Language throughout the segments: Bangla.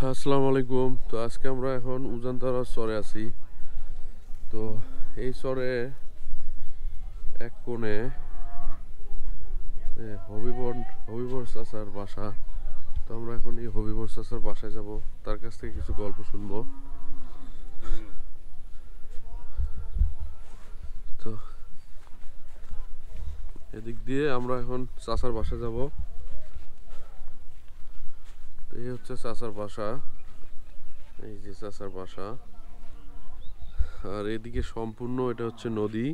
আসসালামু আলাইকুম। তো আজকে আমরা এখন উজানতারা চরে আছি। তো এই চরে এক কোণে হবিবর চাচার বাসা। তো আমরা এখন এই হবিবর চাচার বাসায় যাব, তার কাছ থেকে কিছু গল্প শুনবো। তো এদিক দিয়ে আমরা এখন চাচার বাসায় যাব। তো এই হচ্ছে চাচার বাসা, এই যে চাচার বাসা। আর এদিকে সম্পূর্ণ এটা হচ্ছে নদী।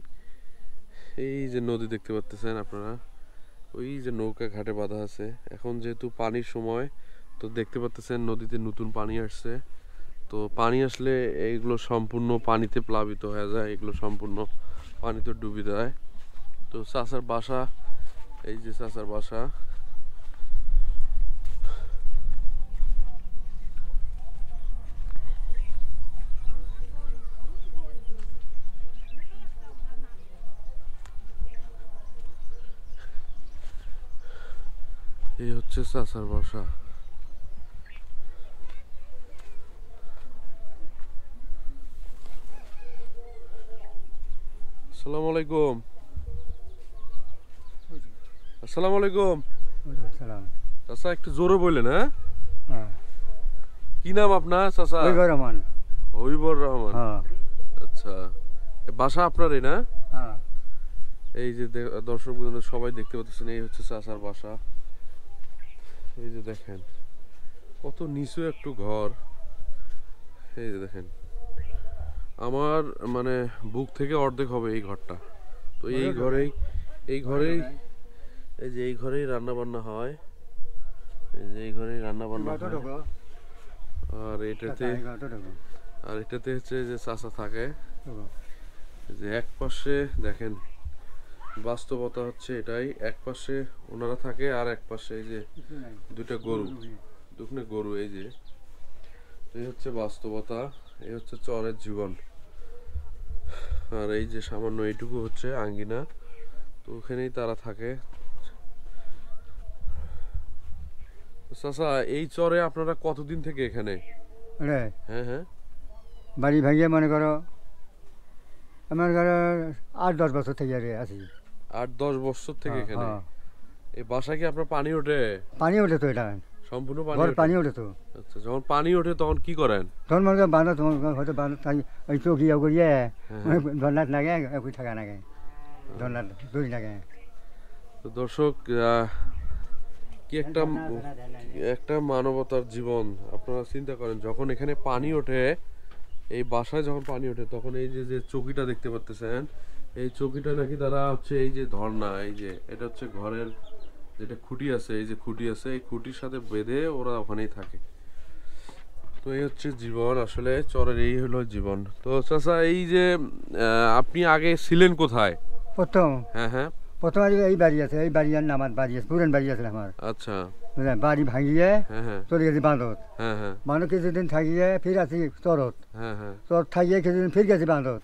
এই যে নদী দেখতে পাচ্ছেন আপনারা, ওই যে নৌকা ঘাটে বাঁধা আছে। এখন যেহেতু পানির সময়, তো দেখতে পাচ্ছেন নদীতে নতুন পানি আসছে। তো পানি আসলে এইগুলো সম্পূর্ণ পানিতে প্লাবিত হয়ে যায়, এগুলো সম্পূর্ণ পানিতে ডুবে যায়। তো চাচার বাসা, এই যে চাচার বাসা। এই হচ্ছে চাচার বাসা। আসসালামু আলাইকুম। আসসালামু আলাইকুম। চাচা একটু জোরে বললেন। হ্যাঁ, কি নাম আপনার চাচা? হবিবর রহমান। হবিবর রহমান। আচ্ছা, বাসা আপনারই না? এই যে দর্শক বন্ধুরা সবাই দেখতে পাচ্ছেন, এই হচ্ছে চাচার বাসা। এই যে দেখেন কত নিচু একটু ঘর। এই যে দেখেন, আমার মানে বুক থেকে অর্ধেক হবে এই ঘরটা। তো এই ঘরেই এই যে এই ঘরেই রান্না বান্না হয়। এই যে এই ঘরেই রান্না বান্না হয়। আর এটাতে হচ্ছে যে চাচা থাকে। যে এক পাশে দেখেন বাস্তবতা হচ্ছে এটাই, এক পাশে ওনারা থাকে আর এক পাশে এই যে দুটো গরু। এই যে এই হচ্ছে বাস্তবতা, এই হচ্ছে চরের জীবন। আর এই যে সামান্য এইটুকু হচ্ছে আঙ্গিনা, তো ওখানেই তারা থাকে। চাচা এই চরে আপনারা কতদিন থেকে এখানে? হ্যাঁ হ্যাঁ, বাড়ি ভাঙিয়ে মনে করো আমার ঘরে 8-10 বছর থেকে আছি। 8-10 বছর থেকে এখানে। এই বাসায় কি আপনার পানি ওঠে? পানি ওঠে তো, এটা সম্পূর্ণ পানি ওঠে তো। আচ্ছা, যখন পানি ওঠে তখন কি করেন? তখন মনে করো বাঁধা, তোমার হয়তো বাঁধা তাই ওই চৌকি করিয়ে ধর্নাথ লাগে, একই থাকা লাগে, ধর্নাথ দড়ি লাগে। তো দর্শক, কি একটা মানবতার জীবন। আপনারা চিন্তা করেন, যখন এখানে পানি ওঠে, এই বাসায় যখন পানি ওঠে, তখন এই যে যে চৌকিটা দেখতে পাচ্ছেন, এই চৌকিটা নাকি তারা হচ্ছে এই যে ধর্না, এই যে এটা হচ্ছে ঘরের যেটা খুঁটি আছে, এই যে খুঁটি আছে, এই খুঁটির সাথে বেঁধে ওরা ওখানেই থাকে। তো এই হচ্ছে জীবন, আসলে চরের এই হলো জীবন। তো চাচা এই যে আপনি আগে ছিলেন কোথায়? প্রথম হ্যাঁ, প্রথম এই বাড়ি আছে, এই বাড়ি আর আমার বাড়ি আছে, পুরান বাড়ি আছে আমার। আচ্ছা, বুঝলেন, বাড়ি ভাঙিয়ে হ্যাঁ, চলে গেছি বাঁধত। বাঁধত কিছুদিন থাকিয়ে ফির আসি চরত। চর থাকিয়ে কিছুদিন ফির গেছি বাঁধত।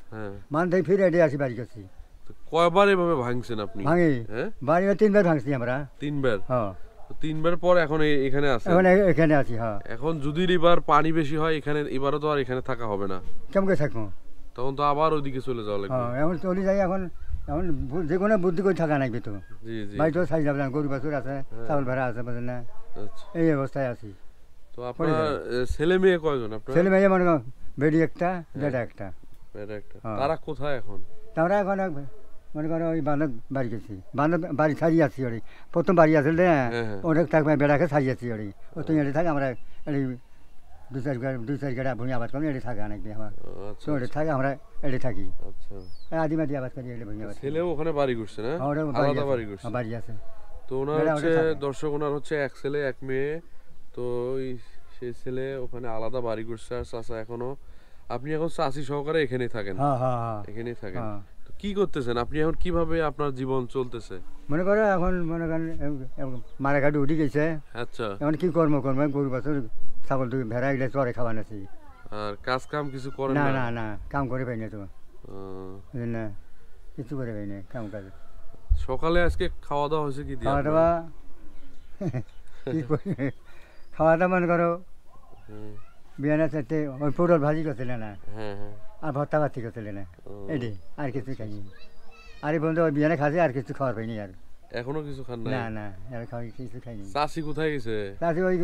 বাঁধ থেকে ফির এটে আসি বাড়ি গেছি। কয়বার এভাবে ভাঙছেন আপনি? ভাঙি বাড়ি 3বার ভাঙছি আমরা। 3বার? হ্যাঁ, 3বার পর এখন এখানে আছে। এখন এখানে আছি। হ্যাঁ, এখন যদি এবার পানি বেশি হয় এখানে, এবারও তো আর এখানে থাকা হবে না। কেমন করে থাকবো? তখন তো আবার ওইদিকে চলে যাওয়া লাগবে। হ্যাঁ, এখন চলে যাই। এখন যে কোনো বুদ্ধি করে থাকা লাগবে তো। জি জি, বাড়ি তো সাইজ যাবে না, গরু বাছুর আছে, চাউল ভাড়া আছে, বুঝলেন না? আচ্ছা, এই অবস্থায় আছি। তো আপনার ছেলে মেয়ে কয়জন আপনার? ছেলে মেয়ে মনে করো বেডি একটা, বেটা একটা। তারা কোথায় এখন? আমরা এখন মনে করো ওই বান্ধব বাড়ি গেছি, বান্ধব বাড়ি ছাড়িয়ে আসছি। ওই প্রথম বাড়ি আসলে ওটা থাকবে, বেড়াকে ছাড়িয়ে আসছি। ওই ও তুমি এটি থাকে, আমরা এই 2-4 গাড়ি ভূমি আবাদ করি, এটি থাকে অনেক আমার। তো ওটি থাকে, আমরা এটি থাকি। আচ্ছা, আদিবাদী আবাদ করি, এটি ভূমি আবাদ। ছেলেও ওখানে বাড়ি করছে না? আলাদা বাড়ি করছে? বাড়ি আছে। তো ওনার হচ্ছে দর্শক, ওনার হচ্ছে এক ছেলে এক মেয়ে। তো সেই ছেলে ওখানে আলাদা বাড়ি করছে, আর চাচা এখনো। আপনি এখন চাচি সহকারে এখানেই থাকেন? এখানেই থাকেন। তো কি করতেছেন আপনি এখন? কিভাবে আপনার জীবন চলতেছে? মনে করো এখন মনে করেন মারাঘাট উঠে গেছে। আচ্ছা, এখন কি কর্ম গরু বাছুর ছাগল ভেড়া এগুলো চরে খাওয়া নাছি। আর কাজ কাম কিছু করেন না? না? না না, কাম করে পাই না তো, না কিছু করে পাই না কাম কাজ। সকালে আজকে খাওয়া দাওয়া হয়েছে কি? খাওয়া দাওয়া কি করি, খাওয়া দাওয়া মনে করো হ্যাঁ বিয়ানা চাইতে ওই পটল ভাজি করছিল না হ্যাঁ হ্যাঁ আর ভর্তা ভাতি করছিল না ও, এটি আর কিছু খাইনি আর এই বন্ধু ওই বিয়ানা খাসি আর কিছু খাওয়ার পাইনি আর এখনো কিছু খান নাই? না না আর খাওয়া কিছু খাইনি চাষি কোথায় গেছে? তাতে ওই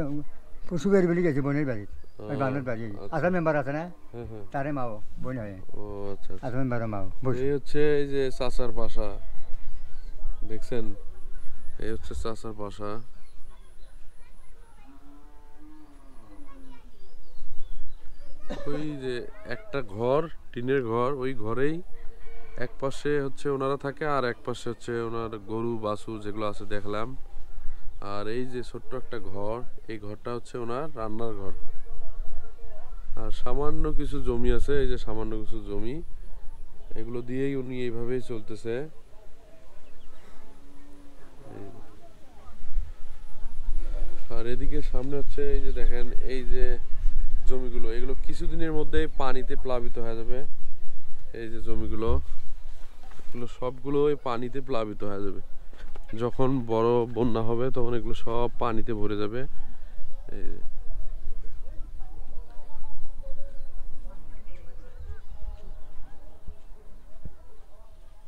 সুগারি বলি গেছে বোনের বাড়ি ওই ও, বান্ধব বাড়ি আচ্ছা। আসল মেম্বার আছে না হ্যাঁ হ্যাঁ তারে মাও বোন হয় ও আচ্ছা আচ্ছা। আসল মেম্বারও মাও বসে এই হচ্ছে এই যে চাচার বাসা, দেখছেন? এই হচ্ছে চাচার বাসা। ওই যে একটা ঘর, টিনের ঘর, ওই ঘরেই এক পাশে হচ্ছে ওনারা থাকে আর এক পাশে হচ্ছে ওনার গরু বাছুর যেগুলো আছে দেখলাম। আর এই যে ছোট্ট একটা ঘর, এই ঘরটা হচ্ছে ওনার রান্নার ঘর। আর সামান্য কিছু জমি আছে, এই যে সামান্য কিছু জমি, এগুলো দিয়েই উনি এইভাবেই চলতেছে। আর এদিকে সামনে হচ্ছে এই যে দেখেন এই যে জমিগুলো, এগুলো কিছুদিনের মধ্যেই পানিতে প্লাবিত হয়ে যাবে। এই যে জমিগুলো, এগুলো সবগুলোই পানিতে প্লাবিত হয়ে যাবে। যখন বড় বন্যা হবে তখন এগুলো সব পানিতে ভরে যাবে। এই যে।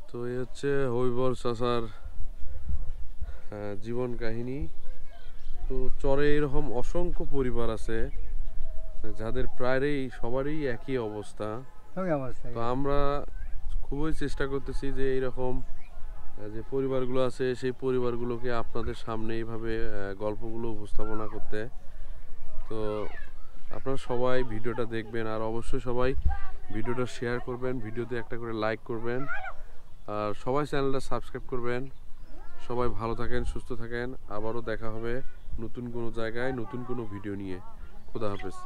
তো এই হচ্ছে হবিবর চাচার জীবন কাহিনী। তো চরে এরকম অসংখ্য পরিবার আছে যাদের প্রায়ই সবারই একই অবস্থা। ওই অবস্থা তো আমরা খুবই চেষ্টা করতেছি যে এইরকম যে পরিবারগুলো আছে সেই পরিবারগুলোকে আপনাদের সামনে এইভাবে গল্পগুলো উপস্থাপনা করতে। তো আপনারা সবাই ভিডিওটা দেখবেন আর অবশ্যই সবাই ভিডিওটা শেয়ার করবেন, ভিডিওতে একটা করে লাইক করবেন আর সবাই চ্যানেলটা সাবস্ক্রাইব করবেন। সবাই ভালো থাকেন, সুস্থ থাকেন। আবারও দেখা হবে নতুন কোনো জায়গায় নতুন কোনো ভিডিও নিয়ে। খোদা হাফেজ।